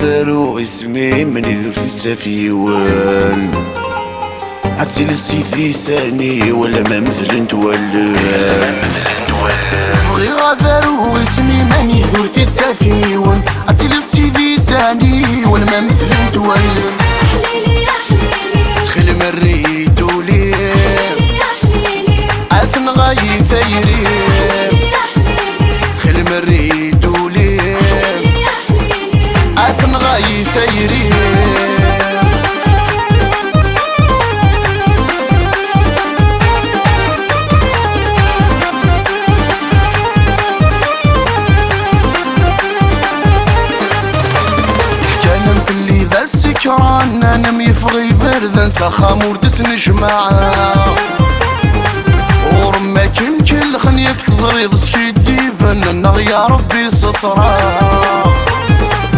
غادرو اسمي من ذو التفيون عتي لسيدي ساني ولا ما مثل نتولن بغي غادرو اسمي من ذو التفيون عتي لسيدي ساني ولا ما مثل نتولن تخيل من ريدو لي عثن غاي ثيري تخيل من ريدو لي عثن غاي ثيري ذا السكران انا ميفغي فردان ساخا موردت نجمعها ورما كن كل خنيك تزريض سكيدي فننا يا ربي سطرا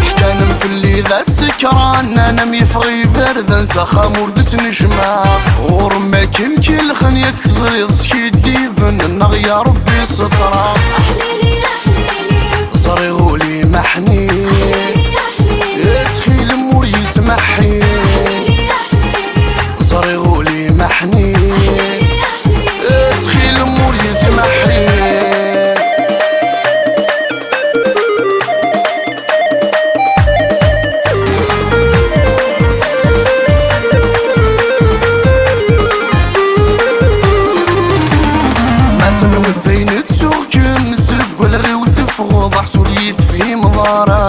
حكانا مفلي ذا السكران انا ميفغي فردان ساخا موردت نجمعها ورما كن كل خنيك تزريض سكيدي فننا يا ربي سطرا زريغولي محنين تخيل مور يتمحين زريغولي محنين تخيل مور يتمحين مثل وذين تسوق نسب والغيوث فوضح سوريت في مضارة